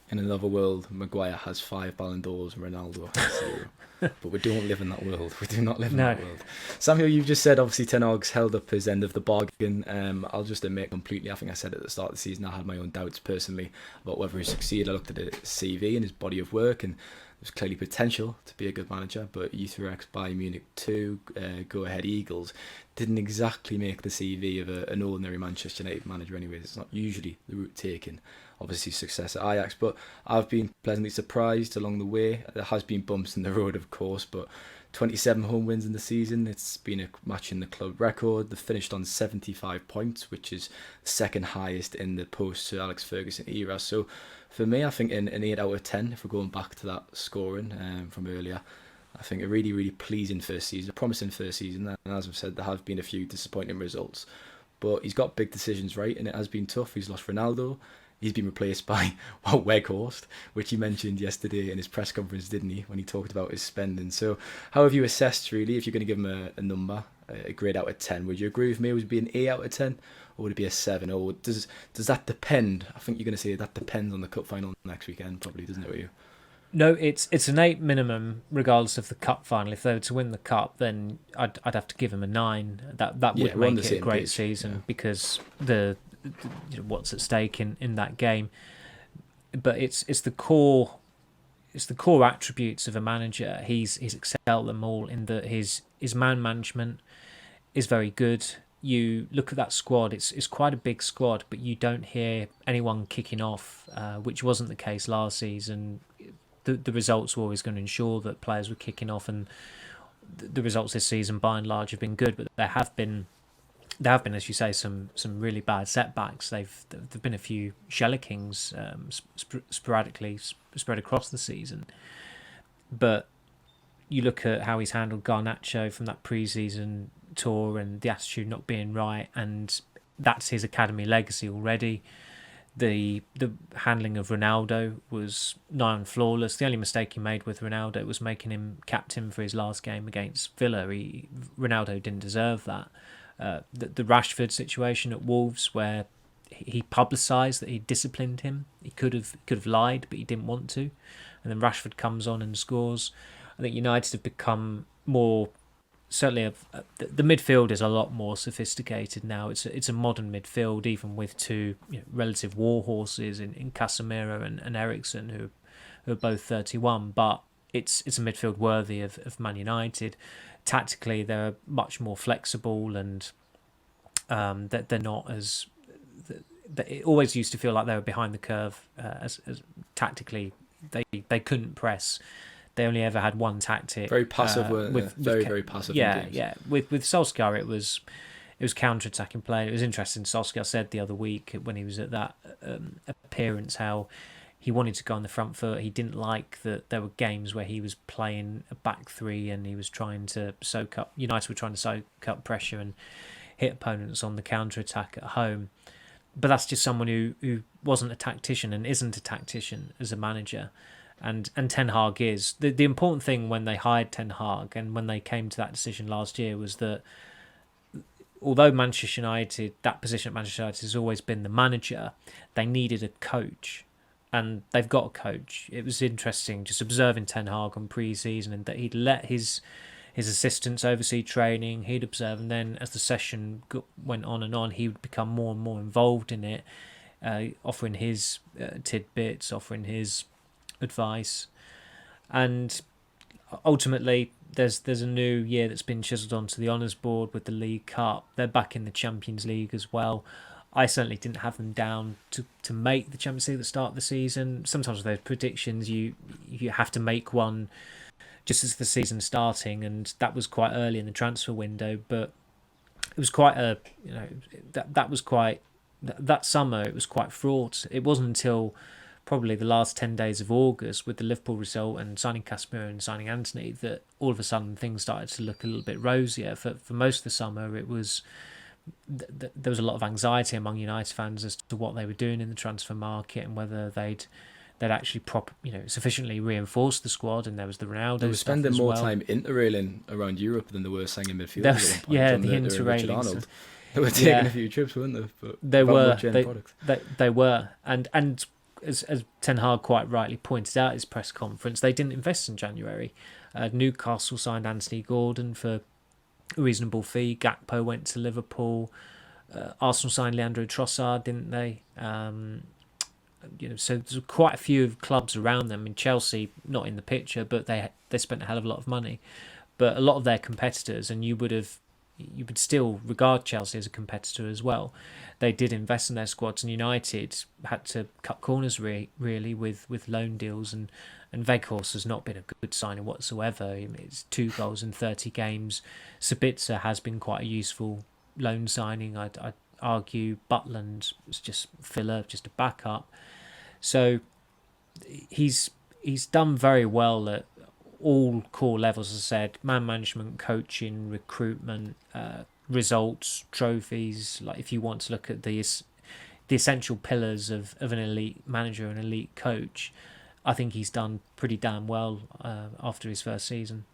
In another world, Maguire has 5 Ballon d'Ors and Ronaldo has 0. But we don't live in that world. We do not live in that world. Samuel, you've just said obviously Ten Hag's held up his end of the bargain. I'll just admit completely, I think I said at the start of the season I had my own doubts personally about whether he succeeded. I looked at his CV and his body of work, and there's clearly potential to be a good manager, but Utrecht, Bayern Munich 2, Go Ahead Eagles didn't exactly make the CV of an ordinary Manchester United manager anyway. It's not usually the route taken. Obviously success at Ajax, but I've been pleasantly surprised along the way. There has been bumps in the road, of course, but 27 home wins in the season. It's been a match in the club record. They finished on 75 points, which is the second highest in the post-Sir Alex Ferguson era. So for me, I think an 8 out of 10, if we're going back to that scoring from earlier. I think a really, really pleasing first season, a promising first season. And as I've said, there have been a few disappointing results. But he's got big decisions right, and it has been tough. He's lost Ronaldo. He's been replaced by Weghorst, which he mentioned yesterday in his press conference, didn't he, when he talked about his spending. So how have you assessed, really, if you're going to give him a number, a grade out of 10? Would you agree with me? Would it be an 8 out of 10, or would it be a 7? Or does that depend? I think you're going to say that depends on the cup final next weekend, probably, doesn't it, with you? No, it's an 8 minimum, regardless of the cup final. If they were to win the cup, then I'd have to give him a 9. That would make it a great season because what's at stake in that game. But it's the core attributes of a manager. He's excelled them all in that his man management is very good. You look at that squad; it's quite a big squad, but you don't hear anyone kicking off, which wasn't the case last season. The results were always going to ensure that players were kicking off, and the results this season, by and large, have been good. But there have been, as you say, some really bad setbacks. There've been a few shellacings sporadically spread across the season. But you look at how he's handled Garnacho from that pre-season tour and the attitude not being right, and that's his academy legacy already. The handling of Ronaldo was nigh on flawless. The only mistake he made with Ronaldo was making him captain for his last game against Villa. Ronaldo didn't deserve that. The Rashford situation at Wolves, where he publicised that he disciplined him. He could have lied, but he didn't want to. And then Rashford comes on and scores. I think United have become more... Certainly, the midfield is a lot more sophisticated now. It's a modern midfield, even with two relative war horses in Casemiro and Eriksen, who are both 31. But it's a midfield worthy of Man United. Tactically, they're much more flexible, and that they're not as... It always used to feel like they were behind the curve. As tactically, they couldn't press. They only ever had one tactic. Very passive, very passive. Yeah. With Solskjaer, it was counter-attacking play. It was interesting. Solskjaer said the other week when he was at that appearance how he wanted to go on the front foot. He didn't like that there were games where he was playing a back three and he was trying to soak up. United were trying to soak up pressure and hit opponents on the counter-attack at home. But that's just someone who wasn't a tactician and isn't a tactician as a manager. And Ten Hag is. The important thing when they hired Ten Hag and when they came to that decision last year was that although Manchester United, that position at Manchester United has always been the manager, they needed a coach. And they've got a coach. It was interesting just observing Ten Hag on pre-season and that he'd let his assistants oversee training, he'd observe, and then as the session went on, he would become more and more involved in it, offering his tidbits, offering his advice. And ultimately there's a new year that's been chiselled onto the honours board with the League Cup. They're back in the Champions League as well. I certainly didn't have them down to make the Champions League at the start of the season. Sometimes with those predictions you have to make one just as the season's starting, and that was quite early in the transfer window, but it was quite that summer it was quite fraught. It wasn't until probably the last 10 days of August with the Liverpool result and signing Casemiro and signing Antony that all of a sudden things started to look a little bit rosier. For most of the summer, it was there was a lot of anxiety among United fans as to what they were doing in the transfer market and whether they'd actually sufficiently reinforced the squad. And there was the Ronaldo. They were spending more time interrailing around Europe than they were saying in midfield. The interrailing. They were taking a few trips, weren't they? But they were. They were. And as Ten Hag quite rightly pointed out at his press conference, they didn't invest in January. Newcastle signed Anthony Gordon for a reasonable fee. Gakpo went to Liverpool. Arsenal signed Leandro Trossard, didn't they? So there's quite a few clubs around them. In Chelsea, not in the picture, but they spent a hell of a lot of money. But a lot of their competitors, and you would still regard Chelsea as a competitor as well. They did invest in their squads, and United had to cut corners really with loan deals, and Weghorst has not been a good signing whatsoever. I mean, it's 2 goals in 30 games. Sabitzer has been quite a useful loan signing. I'd argue Butland was just filler, just a backup. So he's done very well at all core levels, as I said, man management, coaching, recruitment, results, trophies. Like if you want to look at the essential pillars of an elite manager and elite coach, I think he's done pretty damn well after his first season.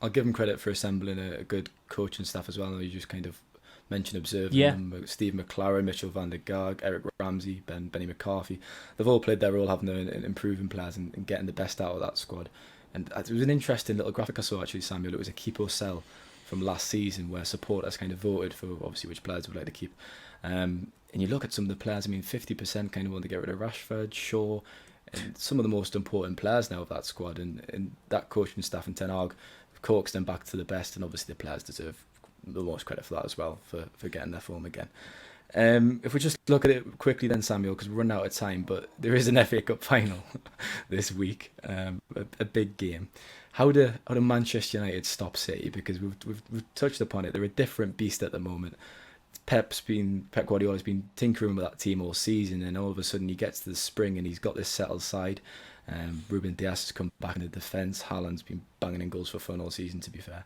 I'll give him credit for assembling a good coaching staff as well. You just kind of mentioned observing them. Steve McLaren, Mitchell van der Gaag, Eric Ramsey, Benny McCarthy. They've all played their role, having their improving players and getting the best out of that squad. And it was an interesting little graphic I saw actually, Samuel. It was a keep or sell from last season where supporters kind of voted for obviously which players would like to keep. And you look at some of the players, I mean 50% kind of want to get rid of Rashford, Shaw, and some of the most important players now of that squad. And that coaching staff and Ten Hag coaxed them back to the best, and obviously the players deserve the most credit for that as well, for getting their form again. If we just look at it quickly then, Samuel, because we're running out of time, but there is an FA Cup final this week, a big game. How do Manchester United stop City? Because we've touched upon it. They're a different beast at the moment. Pep Guardiola's been tinkering with that team all season, and all of a sudden he gets to the spring and he's got this settled side. Ruben Dias has come back in the defence. Haaland's been banging in goals for fun all season, to be fair.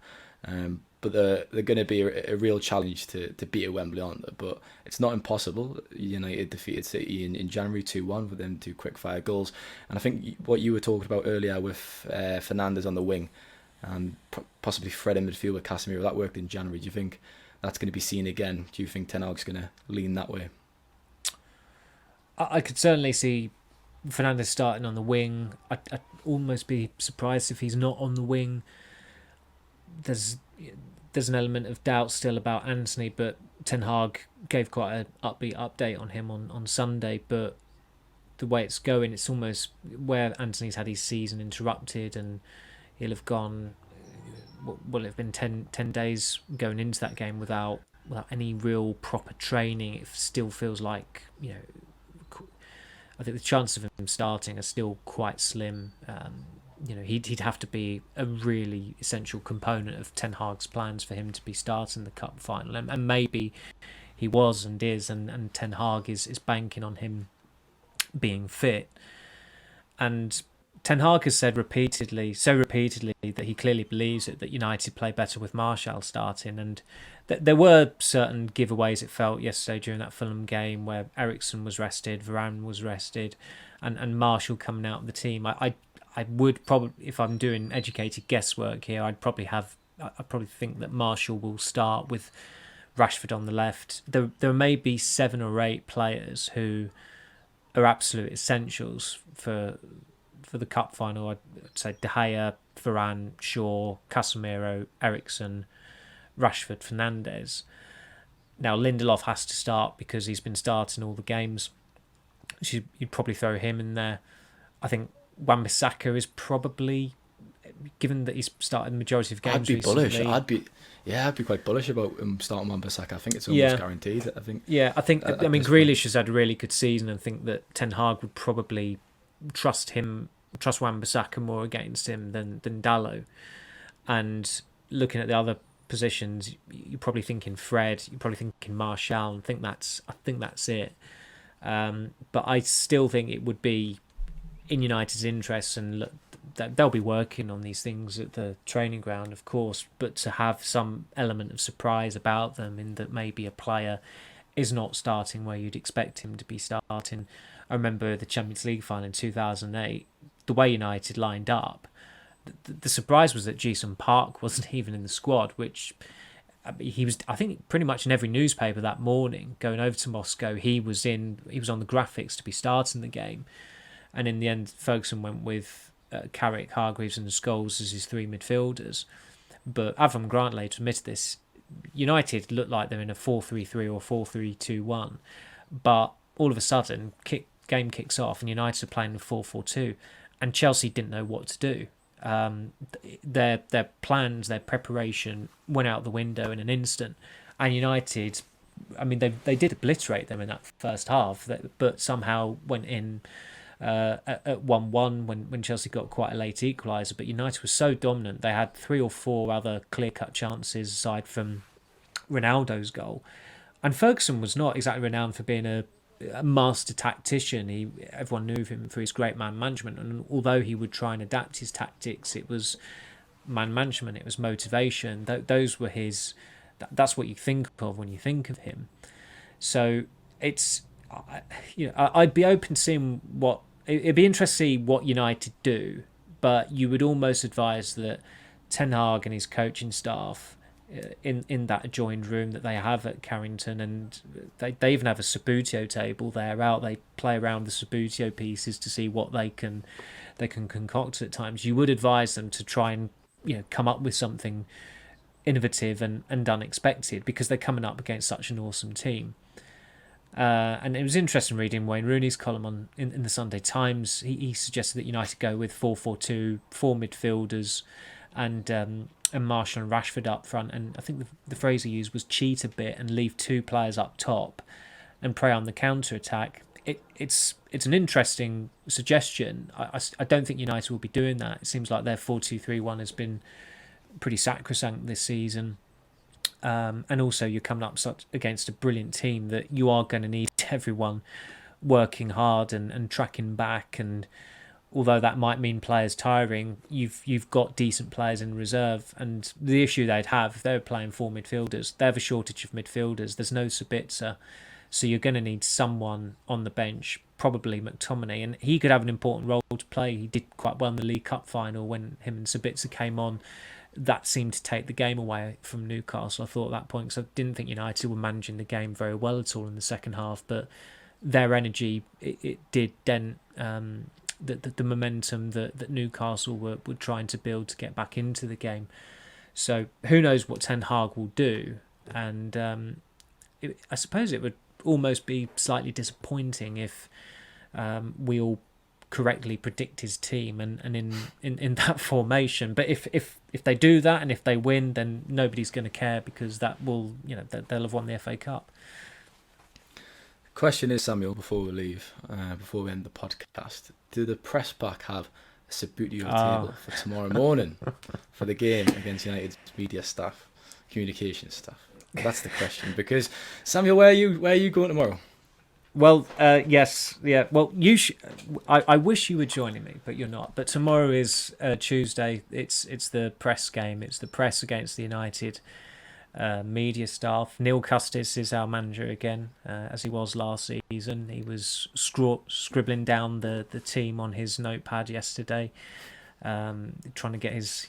But they're going to be a real challenge to beat at Wembley, aren't they? But it's not impossible. United defeated City in January 2-1 with them 2 quick-fire goals. And I think what you were talking about earlier with Fernandes on the wing and possibly Fred in midfield with Casemiro, that worked in January. Do you think that's going to be seen again? Do you think Ten Hag's going to lean that way? I could certainly see Fernandes starting on the wing. I'd almost be surprised if he's not on the wing. There's an element of doubt still about Antony, but Ten Hag gave quite an upbeat update on him on Sunday. But the way it's going, it's almost where Antony's had his season interrupted, and he'll have gone. Will it have been 10 days going into that game without any real proper training? It still feels like, I think the chances of him starting are still quite slim. He'd have to be a really essential component of Ten Hag's plans for him to be starting the cup final, and maybe he was and is, and Ten Hag is banking on him being fit. And Ten Hag has said repeatedly that he clearly believes that United play better with Marshall starting, and there were certain giveaways, it felt, yesterday during that Fulham game where Eriksen was rested, Varane was rested, and Marshall coming out of the team. I would probably, if I'm doing educated guesswork here, I'd probably think that Marshall will start with Rashford on the left. There may be 7 or 8 players who are absolute essentials for the cup final. I'd say De Gea, Varane, Shaw, Casemiro, Eriksen, Rashford, Fernandes. Now Lindelof has to start because he's been starting all the games. So you'd probably throw him in there. I think Wan-Bissaka is probably, given that he's started the majority of games. I'd be recently, bullish. I'd be quite bullish about him starting Wan-Bissaka. I think it's almost guaranteed. I think. Yeah, I think. I mean, Grealish has had a really good season, and think that Ten Hag would probably trust Wan-Bissaka more against him than Dalot. And looking at the other positions, you're probably thinking Fred. You're probably thinking Marshall. I think that's it. But I still think it would be in United's interests, and look, they'll be working on these things at the training ground, of course, but to have some element of surprise about them, in that maybe a player is not starting where you'd expect him to be starting. I remember the Champions League final in 2008, the way United lined up. The surprise was that Jason Park wasn't even in the squad, which he was, I think, pretty much in every newspaper that morning going over to Moscow. He was on the graphics to be starting the game. And in the end, Ferguson went with Carrick, Hargreaves and Scholes as his three midfielders. But Avram Grant later admitted this. United looked like they're in a 4-3-3 or 4-3-2-1. But all of a sudden, game kicks off and United are playing a 4-4-2. And Chelsea didn't know what to do. Their plans, their preparation went out the window in an instant. And United, I mean, they did obliterate them in that first half, but somehow went in at 1-1 when Chelsea got quite a late equaliser. But United was so dominant, they had 3 or 4 other clear-cut chances aside from Ronaldo's goal. And Ferguson was not exactly renowned for being a master tactician. Everyone knew him for his great man management, and although he would try and adapt his tactics, it was man management, it was motivation. Those were his. That's what you think of when you think of him. So it's, I'd be open to seeing what it'd be interesting to see what United do, but you would almost advise that Ten Hag and his coaching staff, in that adjoined room that they have at Carrington, and they even have a Sabutio table there out. They play around the Sabutio pieces to see what they can concoct at times. You would advise them to try and come up with something innovative and unexpected, because they're coming up against such an awesome team. And it was interesting reading Wayne Rooney's column in the Sunday Times. He suggested that United go with 4-4-2, 4 midfielders, and Marshall and Rashford up front, and I think the phrase he used was cheat a bit and leave 2 players up top and prey on the counter attack. It's an interesting suggestion. I don't think United will be doing that. It seems like their 4-2-3-1 has been pretty sacrosanct this season, and also you're coming up against a brilliant team that you are going to need everyone working hard and tracking back. And although that might mean players tiring, you've got decent players in reserve. And the issue they'd have if they were playing 4 midfielders, they have a shortage of midfielders. There's no Sabitzer, so you're going to need someone on the bench, probably McTominay, and he could have an important role to play. He did quite well in the League Cup final when him and Sabitzer came on. That seemed to take the game away from Newcastle, I thought, at that point, because I didn't think United were managing the game very well at all in the second half. But their energy, it did dent the momentum that Newcastle were trying to build to get back into the game. So who knows what Ten Hag will do. And I suppose it would almost be slightly disappointing if we all correctly predict his team and in that formation. But if they do that, and if they win, then nobody's going to care, because that will, they'll have won the FA Cup. Question is, Samuel, before we leave, before we end the podcast, do the press pack have a Sabutio table for tomorrow morning for the game against United's media staff, communication staff? That's the question. Because Samuel, where are you going tomorrow? Well, yes, yeah. Well, I wish you were joining me, but you're not. But tomorrow is Tuesday. It's the press game. It's the press against the United media staff. Neil Custis is our manager again, as he was last season. He was scribbling down the team on his notepad yesterday, trying to get his.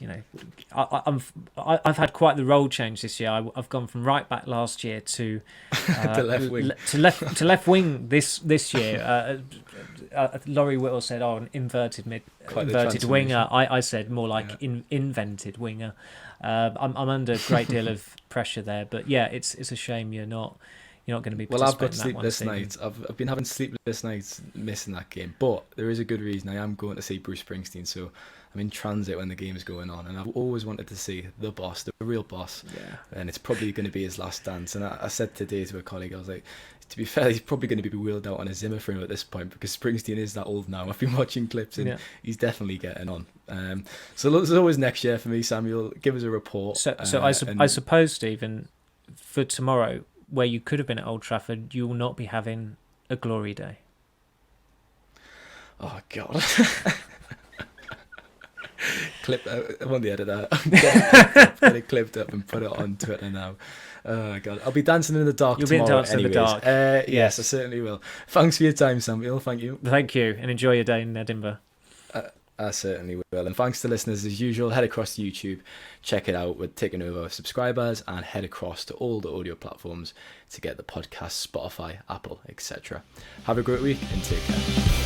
I've had quite the role change this year. I've gone from right back last year to left wing. to left wing this year. Laurie Whittle said, "Oh, an inverted winger." I said more like invented winger. I'm under a great deal of pressure there, but yeah, it's a shame you're not going to be. Well, I've got sleepless nights. I've been having sleepless nights missing that game, but there is a good reason. I am going to see Bruce Springsteen, so I'm in transit when the game is going on, and I've always wanted to see the boss, the real boss. Yeah. And it's probably going to be his last dance. And I said today to a colleague, I was like, to be fair, he's probably going to be wheeled out on a Zimmer frame at this point, because Springsteen is that old now. I've been watching clips, and he's definitely getting on. So there's always next year for me, Samuel. Give us a report. So I suppose, Stephen, for tomorrow, where you could have been at Old Trafford, you will not be having a glory day. Oh God. I want the editor. Get it clipped up and put it on Twitter now. Oh God, I'll be dancing in the dark You'll be tomorrow. dancing in the anyways. dark. Yes, I certainly will. Thanks for your time, Samuel. Thank you. Thank you, and enjoy your day in Edinburgh. I certainly will. And thanks to listeners as usual. Head across to YouTube, check it out. We're taking over subscribers, and head across to all the audio platforms to get the podcast, Spotify, Apple, etc. Have a great week and take care.